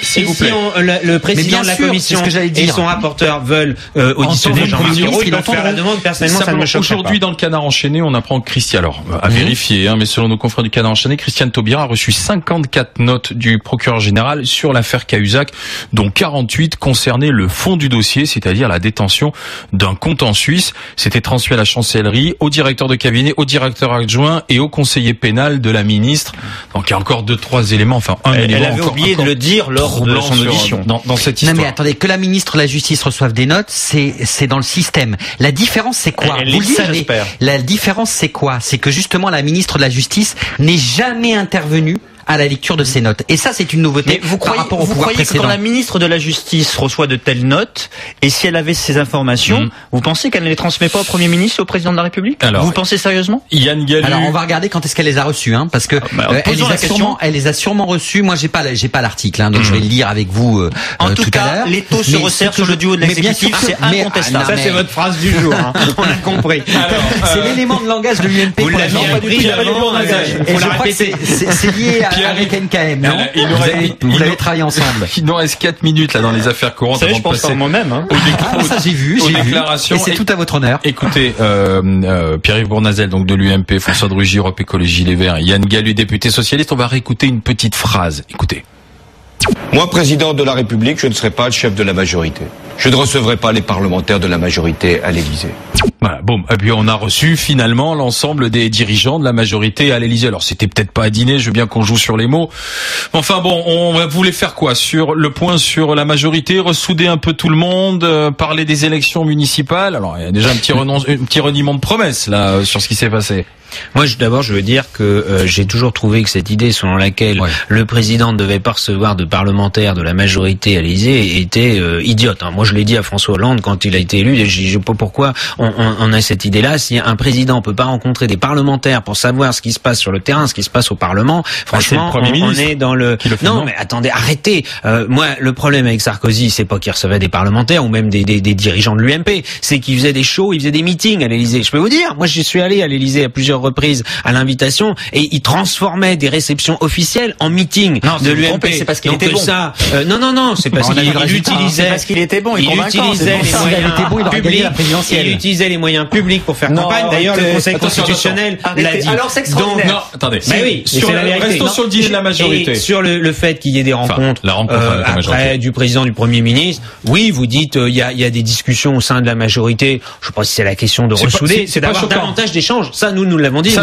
Si le président de la commission et son rapporteur veulent auditionner Jean-Marc Ayrault, ils doivent faire la demande. Personnellement, ça ne me choque pas. Aujourd'hui, dans le Canard enchaîné, on apprend que Christian, alors à vérifier, mais selon nos confrères du Canard enchaîné, Christiane Taubira a reçu 54 notes du procureur général sur l'affaire Cahuzac, dont 48 concernaient le fond du dossier, c'est-à-dire la détention d'un compte en Suisse. C'était transmis à la chancellerie, au directeur de cabinet, au directeur adjoint et au conseiller pénal de la ministre. Donc il y a encore 2-3 éléments, enfin un élément. Elle avait oublié de le dire lors de son audition. Dans cette histoire. Non mais attendez, que la ministre de la Justice reçoive des notes, c'est dans le système. La différence c'est quoi? Vous le savez. La différence c'est quoi? C'est que justement la ministre de la Justice n'est jamais intervenue à la lecture de ces notes. Et ça, c'est une nouveauté par rapport au pouvoir précédent. Que quand la ministre de la Justice reçoit de telles notes, et si elle avait ces informations, vous pensez qu'elle ne les transmet pas au Premier ministre et au Président de la République? Alors, vous pensez sérieusement? Yann Gallu. Alors, on va regarder quand est-ce qu'elle les a reçues, parce que elle les a sûrement reçues. Moi, j'ai pas l'article, donc je vais le lire avec vous en tout cas, à l'heure. Les taux se resserrent sur le duo de l'exécutif, c'est incontestable. Ça, c'est votre phrase du jour. On a compris. C'est l'élément de langage de l'UMP. Vous l'aviez appris et je crois que c'est lié avec NKM, non? Vous l'avez travaillé ensemble. Il nous reste 4 minutes là dans les affaires courantes. Je pense par moi-même. Ça j'ai vu. Et c'est tout à votre honneur. Écoutez, Pierre-Yves Bournazel, donc de l'UMP, François de Rugy, Europe Écologie Les Verts, Yann Gallu, député socialiste. On va réécouter une petite phrase. Écoutez. Moi, président de la République, je ne serai pas le chef de la majorité. Je ne recevrai pas les parlementaires de la majorité à l'Élysée. Voilà, boum. Et puis on a reçu finalement l'ensemble des dirigeants de la majorité à l'Élysée. Alors c'était peut-être pas à dîner, je veux bien qu'on joue sur les mots. Enfin bon, on voulait faire quoi? Sur le point sur la majorité, ressouder un peu tout le monde, parler des élections municipales. Alors il y a déjà un petit reniement de promesses là sur ce qui s'est passé. Moi, d'abord, je veux dire que j'ai toujours trouvé que cette idée selon laquelle le président ne devait pas recevoir de parlementaires de la majorité à l'Élysée était idiote. Moi, je l'ai dit à François Hollande quand il a été élu. Je sais pas pourquoi on a cette idée-là. Si un président peut pas rencontrer des parlementaires pour savoir ce qui se passe sur le terrain, ce qui se passe au Parlement, franchement, on est dans le. Non, mais attendez, arrêtez. Moi, le problème avec Sarkozy, c'est pas qu'il recevait des parlementaires ou même des dirigeants de l'UMP, c'est qu'il faisait des shows, il faisait des meetings à l'Élysée. Je peux vous dire, moi, j'y suis allé à l'Élysée à plusieurs reprises à l'invitation et il transformait des réceptions officielles en meeting de l'UMP. C'est parce qu'il était bon. Non, c'est parce qu'il utilisait. C'est parce qu'il était bon. Il utilisait les moyens publics. Il utilisait les moyens publics pour faire campagne. D'ailleurs, le Conseil constitutionnel l'a dit. Alors c'est extraordinaire. Non, attendez. Mais oui, restons sur le dîner de la majorité. Et sur le fait qu'il y ait des rencontres après du président, du Premier ministre. Oui, vous dites il y a des discussions au sein de la majorité. Je sais pas si c'est la question de ressouder, c'est d'avoir davantage d'échanges. Ça, nous l'avons dit.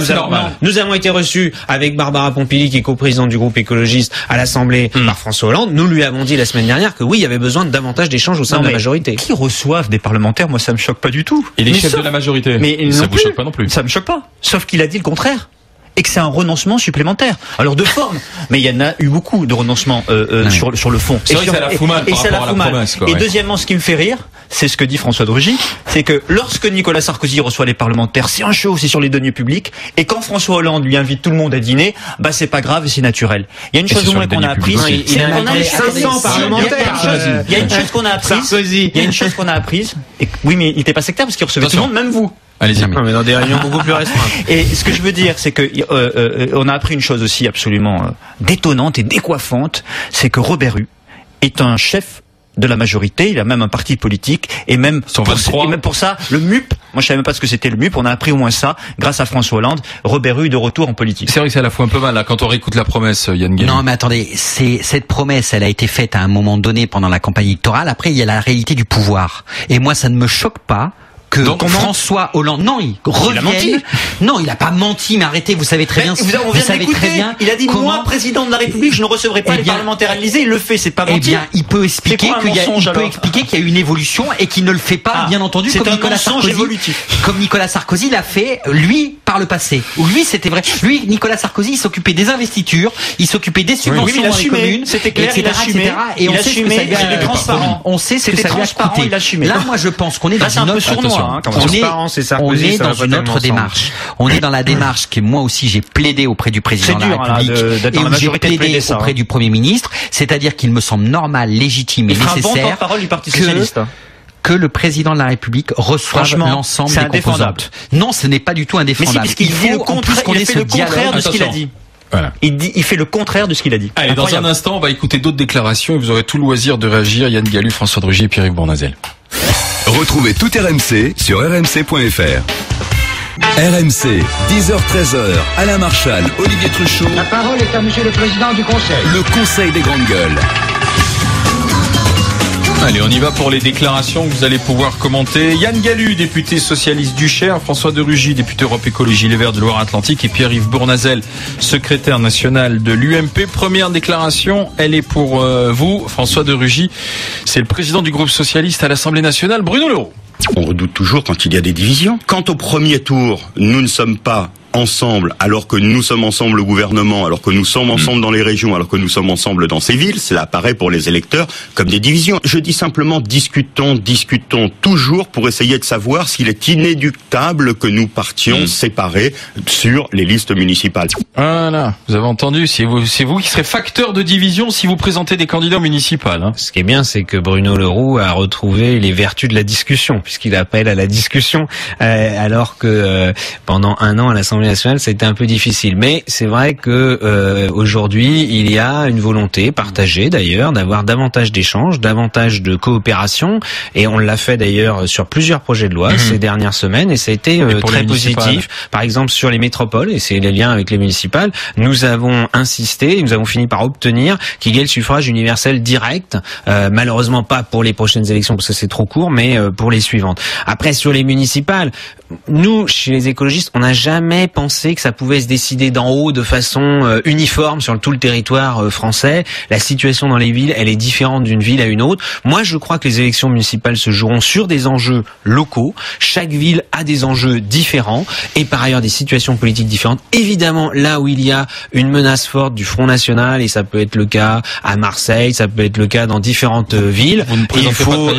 Nous avons été reçus avec Barbara Pompili, qui est coprésidente du groupe écologiste à l'Assemblée par François Hollande. Nous lui avons dit la semaine dernière que oui, il y avait besoin de davantage d'échanges au sein de la majorité. Qui reçoivent des parlementaires, moi ça me choque pas du tout. Et les chefs de la majorité, ça vous choque pas non plus? Ça me choque pas. Sauf qu'il a dit le contraire. Et que c'est un renoncement supplémentaire. Alors de forme, mais il y en a eu beaucoup de renoncements sur le fond. C'est vrai que c'est la foumade par rapport à la promesse. Et deuxièmement, ce qui me fait rire, c'est ce que dit François de Rugy, c'est que lorsque Nicolas Sarkozy reçoit les parlementaires, c'est un show, c'est sur les deniers publics, et quand François Hollande lui invite tout le monde à dîner, c'est pas grave et c'est naturel. Il y a une chose qu'on a apprise, il a invité 500 parlementaires. Il y a une chose qu'on a apprise, et oui, mais il était pas sectaire parce qu'il recevait tout le monde, même vous. Allez-y. Non, mais dans des réunions beaucoup plus restreintes. Et ce que je veux dire, c'est que on a appris une chose aussi absolument détonnante et décoiffante, c'est que Robert Hue est un chef de la majorité, il a même un parti politique, et même pour ça, le MUP, moi je savais même pas ce que c'était le MUP, on a appris au moins ça, grâce à François Hollande, Robert Hue de retour en politique. C'est vrai que ça la fout un peu mal, là, quand on réécoute la promesse, Yann Gallus. Non, mais attendez, cette promesse, elle a été faite à un moment donné pendant la campagne électorale, après il y a la réalité du pouvoir. Et moi ça ne me choque pas que François Hollande, non, il revienne. Non, il a pas menti, mais arrêtez, vous savez très bien. On vient d'écouter, il a dit moi, président de la République, je ne recevrai pas les parlementaires à l'Élysée. Il le fait, c'est pas mentir. Eh bien, il peut expliquer qu'il y a eu une évolution et qu'il ne le fait pas, bien entendu, comme Nicolas Sarkozy. Comme Nicolas Sarkozy l'a fait, lui, par le passé. Lui, c'était vrai. Lui, Nicolas Sarkozy, il s'occupait des investitures, il s'occupait des subventions dans les communes, c'était clair, il a assumé. Et on sait ce que ça lui a transparent. On sait ce que ça lui a coûté. Il a assumé. Là, moi, je pense qu'on est dans une autre on est dans une autre démarche. On est dans la démarche que moi aussi j'ai plaidé auprès du président de la République et où j'ai plaidé auprès du Premier ministre, c'est-à-dire qu'il me semble normal, légitime et nécessaire que le président de la République reçoive l'ensemble des composantes. Non, ce n'est pas du tout indéfendable. Il fait le contraire de ce qu'il a dit. Voilà. Il fait le contraire de ce qu'il a dit. Allez, dans un instant, on va écouter d'autres déclarations et vous aurez tout le loisir de réagir. Yann Gallus, François de Rugy et Pierre-Yves Bournazel. Retrouvez tout RMC sur rmc.fr. RMC, 10h-13h, Alain Marchal, Olivier Truchot. La parole est à Monsieur le Président du Conseil. Le Conseil des grandes gueules. Allez, on y va pour les déclarations que vous allez pouvoir commenter. Yann Gallus, député socialiste du Cher, François de Rugy, député Europe Écologie Les Verts de Loire-Atlantique et Pierre-Yves Bournazel, secrétaire national de l'UMP. Première déclaration, elle est pour vous, François de Rugy. C'est le président du groupe socialiste à l'Assemblée nationale, Bruno Le Roux. On redoute toujours quand il y a des divisions. Quand au premier tour, nous ne sommes pas ensemble, alors que nous sommes ensemble au gouvernement, alors que nous sommes ensemble dans les régions, alors que nous sommes ensemble dans ces villes, cela apparaît pour les électeurs comme des divisions. Je dis simplement discutons toujours pour essayer de savoir s'il est inéluctable que nous partions séparés sur les listes municipales. Voilà, vous avez entendu, c'est vous qui serez facteur de division si vous présentez des candidats municipaux. Ce qui est bien, c'est que Bruno Le Roux a retrouvé les vertus de la discussion, puisqu'il appelle à la discussion, alors que pendant un an à l'Assemblée nationale, c'était un peu difficile. Mais c'est vrai que aujourd'hui, il y a une volonté partagée d'ailleurs d'avoir davantage d'échanges, davantage de coopération, et on l'a fait d'ailleurs sur plusieurs projets de loi ces dernières semaines, et ça a été très positif. Par exemple sur les métropoles, et c'est les liens avec les municipales, nous avons insisté, et nous avons fini par obtenir qu'il y ait le suffrage universel direct, malheureusement pas pour les prochaines élections parce que c'est trop court, mais pour les suivantes. Après sur les municipales, nous chez les écologistes, on n'a jamais pensé que ça pouvait se décider d'en haut de façon uniforme sur tout le territoire français. La situation dans les villes, elle est différente d'une ville à une autre. Moi, je crois que les élections municipales se joueront sur des enjeux locaux. Chaque ville a des enjeux différents et par ailleurs des situations politiques différentes. Évidemment, là où il y a une menace forte du Front National, et ça peut être le cas à Marseille, ça peut être le cas dans différentes villes, il faut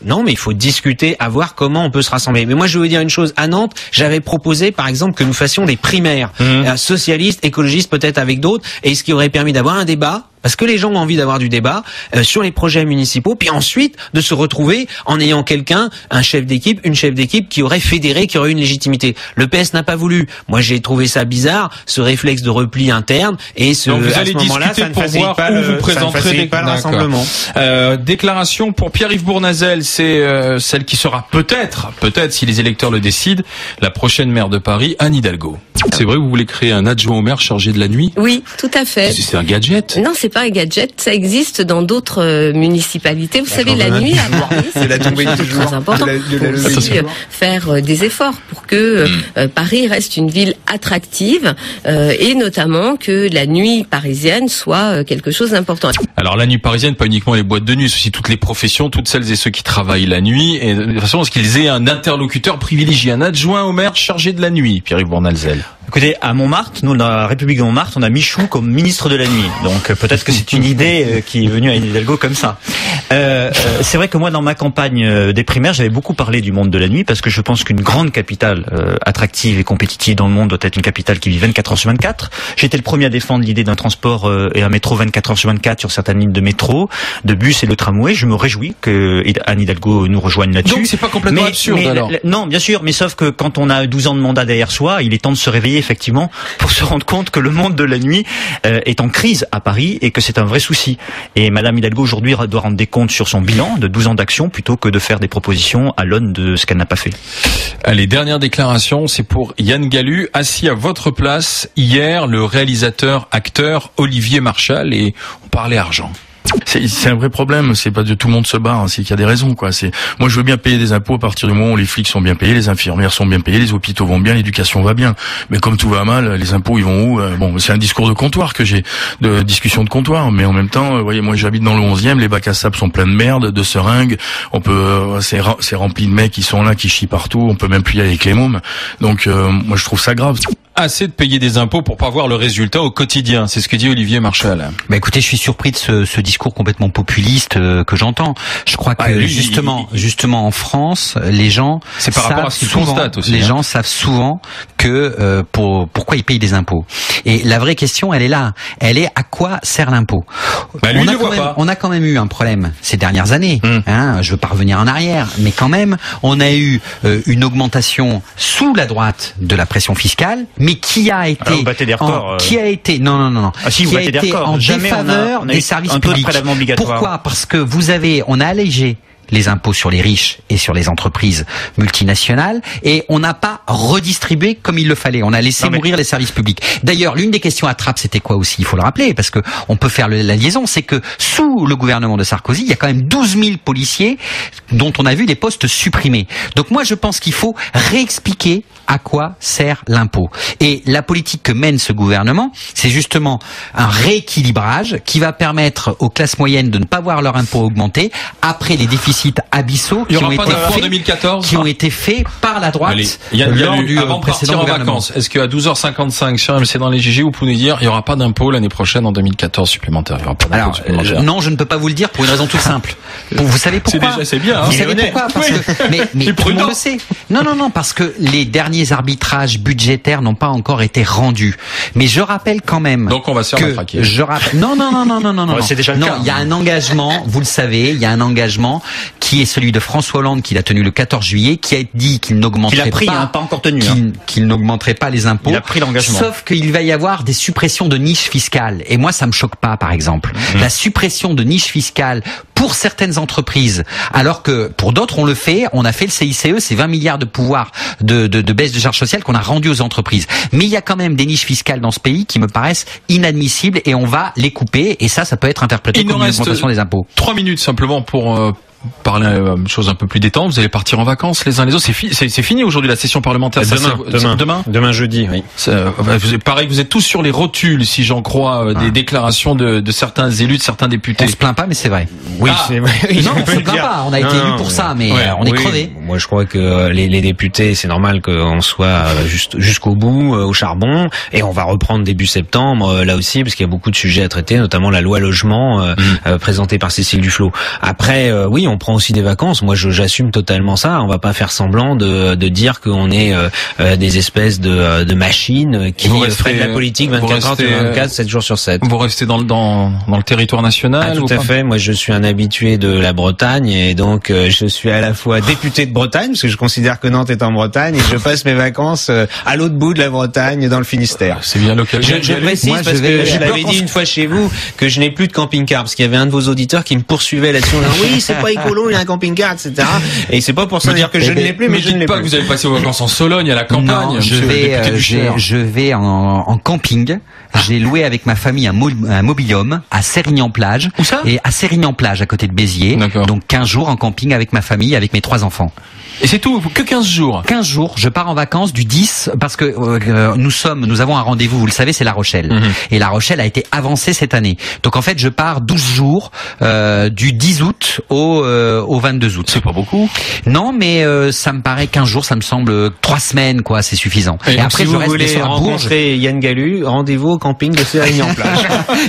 non, mais il faut discuter, à voir comment on peut se rassembler. Mais moi, je veux dire une chose. À Nantes, j'avais proposé, par exemple, que nous fassions des primaires, socialistes, écologistes, peut-être avec d'autres, et ce qui aurait permis d'avoir un débat, parce que les gens ont envie d'avoir du débat sur les projets municipaux, puis ensuite de se retrouver en ayant quelqu'un, un chef d'équipe, une chef d'équipe qui aurait fédéré, qui aurait une légitimité. Le PS n'a pas voulu. Moi, j'ai trouvé ça bizarre, ce réflexe de repli interne, et donc vous allez discuter pour voir où vous présenterez le rassemblement. Déclaration pour Pierre-Yves Bournazel, c'est celle qui sera peut-être, si les électeurs le décident, la prochaine maire de Paris, Anne Hidalgo. C'est vrai, vous voulez créer un adjoint au maire chargé de la nuit? Oui, tout à fait. C'est un gadget? Non, c'est pas un gadget, ça existe dans d'autres municipalités. Vous savez, la nuit à Paris, c'est très important. Il faut aussi faire des efforts pour que Paris reste une ville attractive et notamment que la nuit parisienne soit quelque chose d'important. Alors la nuit parisienne, pas uniquement les boîtes de nuit, c'est aussi toutes les professions, toutes celles et ceux qui travaillent la nuit, et de toute façon, est-ce qu'ils aient un interlocuteur privilégié, un adjoint au maire chargé de la nuit, Pierre-Yves Bournazel? Écoutez, à Montmartre, nous, dans la République de Montmartre, on a Michou comme ministre de la nuit. Donc peut-être que c'est une idée qui est venue à Anne Hidalgo comme ça. C'est vrai que moi, dans ma campagne des primaires, j'avais beaucoup parlé du monde de la nuit parce que je pense qu'une grande capitale attractive et compétitive dans le monde doit être une capitale qui vit 24 heures sur 24. J'étais le premier à défendre l'idée d'un transport et un métro 24 heures sur 24 sur certaines lignes de métro, de bus et de tramway. Je me réjouis que Anne Hidalgo nous rejoigne là-dessus. Donc c'est pas complètement absurde alors. Non, bien sûr, mais sauf que quand on a 12 ans de mandat derrière soi, il est temps de se réveiller effectivement pour se rendre compte que le monde de la nuit est en crise à Paris et que c'est un vrai souci. Et Madame Hidalgo aujourd'hui doit rendre des comptes sur son bilan de 12 ans d'action plutôt que de faire des propositions à l'aune de ce qu'elle n'a pas fait. Allez, dernière déclaration, c'est pour Yann Gallu, assis à votre place hier, le réalisateur, acteur Olivier Marchal, et on parlait argent. C'est un vrai problème, c'est pas de tout le monde se barre, c'est qu'il y a des raisons, quoi. Moi je veux bien payer des impôts à partir du moment où les flics sont bien payés, les infirmières sont bien payées, les hôpitaux vont bien, l'éducation va bien. Mais comme tout va mal, les impôts ils vont où? Bon, c'est un discours de comptoir que j'ai, de discussion de comptoir, mais en même temps, vous voyez, moi j'habite dans le 11e, les bacs à sable sont pleins de merde, de seringues, on peut, c'est rempli de mecs qui sont là, qui chient partout, on peut même plus y aller avec les mômes. Donc moi je trouve ça grave. Assez de payer des impôts pour pas voir le résultat au quotidien, c'est ce que dit Olivier Marchal. Bah écoutez, je suis surpris de ce discours complètement populiste que j'entends. Je crois que justement en France, les gens c'est par rapport à ce qu'ils constatent aussi. Les gens savent souvent que pourquoi ils payent des impôts. Et la vraie question, elle est là. Elle est à quoi sert l'impôt? On a quand même eu un problème ces dernières années. Je veux pas revenir en arrière, mais quand même, on a eu une augmentation sous la droite de la pression fiscale. Mais qui a été vous battez des records, qui a été non si vous battez des records, en défaveur des services publics. Pourquoi? Parce que on a allégé les impôts sur les riches et sur les entreprises multinationales, et on n'a pas redistribué comme il le fallait. On a laissé mourir les services publics. D'ailleurs, l'une des questions à Trappes, c'était quoi aussi? Il faut le rappeler, parce que on peut faire la liaison, c'est que sous le gouvernement de Sarkozy, il y a quand même 12 000 policiers dont on a vu les postes supprimés. Donc moi, je pense qu'il faut réexpliquer à quoi sert l'impôt. Et la politique que mène ce gouvernement, c'est justement un rééquilibrage qui va permettre aux classes moyennes de ne pas voir leur impôt augmenter après les déficits abyssaux qui ont été faits par la droite. Lors du précédent gouvernement. Est-ce qu'à 12h55 sur MC dans les GG, vous pouvez nous dire il n'y aura pas d'impôt l'année prochaine en 2014 supplémentaire? Il y aura pas d'impôt supplémentaire. Non, je ne peux pas vous le dire pour une raison toute simple. Vous savez pourquoi? C'est bien. Vous savez pourquoi? Parce que mais tout le monde le sait. Non, parce que les derniers arbitrages budgétaires n'ont pas encore été rendus. Mais je rappelle quand même. Donc on va se faire matraquer. Non. C'est déjà le cas. Il y a un engagement, vous le savez, il y a un engagement qui est celui de François Hollande qu'il a tenu le 14 juillet, qui a dit qu'il n'augmenterait pas encore tenu, qu'il n'augmenterait pas les impôts. Il a pris l'engagement. Sauf qu'il va y avoir des suppressions de niches fiscales. Et moi, ça me choque pas, par exemple. La suppression de niches fiscales pour certaines entreprises, alors que pour d'autres, on le fait. On a fait le CICE, c'est 20 milliards de pouvoir de baisse de charges sociales qu'on a rendu aux entreprises. Mais il y a quand même des niches fiscales dans ce pays qui me paraissent inadmissibles et on va les couper. Et ça peut être interprété comme une augmentation des impôts. 3 minutes simplement pour parler une chose un peu plus détente. Vous allez partir en vacances les uns les autres. C'est fini aujourd'hui la session parlementaire. Demain jeudi, oui. Pareil, vous êtes tous sur les rotules, si j'en crois, des déclarations de certains élus, de certains députés. On se plaint pas, mais c'est vrai. Oui, c'est vrai. Non, on se plaint pas. On a été élus pour ça, mais on est crevés. Moi, je crois que les députés, c'est normal qu'on soit jusqu'au bout, au charbon, et on va reprendre début septembre, là aussi, parce qu'il y a beaucoup de sujets à traiter, notamment la loi logement, présentée par Cécile Duflot. Après, oui, on prend aussi des vacances. Moi, j'assume totalement ça. On va pas faire semblant de dire qu'on est des espèces de machines qui feraient de la politique 24 heures sur 24, 7 jours sur 7. Vous restez dans le territoire national? Tout à fait. Moi, je suis un habitué de la Bretagne et donc je suis à la fois député de Bretagne, parce que je considère que Nantes est en Bretagne, et je passe mes vacances à l'autre bout de la Bretagne, dans le Finistère. C'est bien local. Je précise parce que je l'avais dit une fois chez vous que je n'ai plus de camping-car, parce qu'il y avait un de vos auditeurs qui me poursuivait là-dessus. Oui, c'est pas écolo, il y a un camping-car, etc. Et c'est pas pour ça dire que je ne l'ai plus, mais je ne l'ai pas. Que vous allez passer vos vacances en Sologne, à la campagne. Non, je vais en camping. J'ai loué avec ma famille un mobil-home à Sérignan-Plage. Où ça? Et à Sérignan-Plage, à côté de Béziers. D'accord. Donc 15 jours en camping avec ma famille, avec mes 3 enfants. Et c'est tout? Que 15 jours? 15 jours. Je pars en vacances du 10, parce que nous avons un rendez-vous, vous le savez, c'est La Rochelle. Et La Rochelle a été avancée cette année. Donc en fait, je pars 12 jours, du 10 août au au 22 août. C'est pas beaucoup. Non, mais ça me paraît 15 jours, ça me semble 3 semaines, quoi, c'est suffisant. Et après, si vous voulez rencontrer Yann Gallu, rendez-vous au camping de Sérignan-Plage.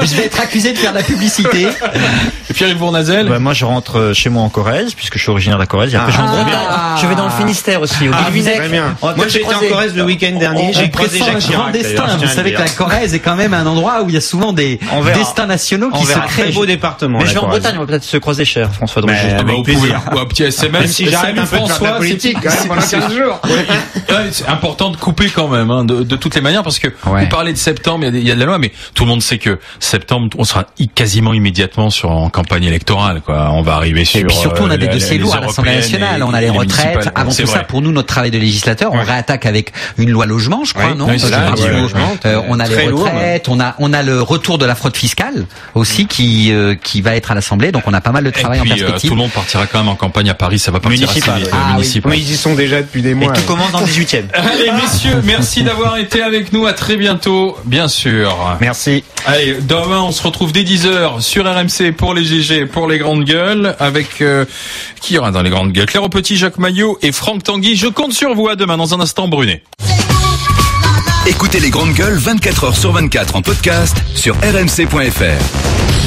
Je vais être accusé de faire de la publicité. Et Pierre-Yves Bournazel? Moi, je rentre chez moi en Corrèze, puisque je suis originaire de la Corrèze. Et après, je vais dans le Finistère aussi, au Guilvinec. Très bien. Moi, j'ai été en Corrèze le week-end dernier. J'ai croisé Jacques Chirac. Vous savez que la Corrèze est quand même un endroit où il y a souvent des destins nationaux qui se créent. Très beau département. Mais je vais en Bretagne, on va peut-être se croiser cher, François Drouget. Avec plaisir. Ou un petit SMS. Même si j'arrête un peu de faire de la politique, quand même, pendant 15 jours. C'est important de couper quand même, hein, de toutes les manières, parce que vous parlez de septembre, il y a de la loi, mais tout le monde sait que septembre, on sera quasiment immédiatement en campagne électorale, quoi. On va arriver sur. Et puis surtout, on a des dossiers lourds à l'Assemblée nationale. On a les retraites. Avant tout ça, pour nous, notre travail de législateur, on réattaque avec une loi logement, je crois, non? On a les retraites, on a le retour de la fraude fiscale aussi qui va être à l'Assemblée. Donc on a pas mal de travail en perspective. Tout le monde partira quand même en campagne à Paris, ça va partir assez vite. Municipal. Mais ils y sont déjà depuis des mois. Et tout commence dans le 18e. Allez, messieurs, merci d'avoir été avec nous. À très bientôt, bien sûr. Merci. Allez, demain, on se retrouve dès 10h sur RMC pour les GG, pour les grandes gueules, avec qui y aura dans les grandes gueules? Claire Petit, Jacques Maillot et Franck Tanguy. Je compte sur vous. À demain, dans un instant, Brunet. Écoutez les grandes gueules 24h sur 24 en podcast sur rmc.fr.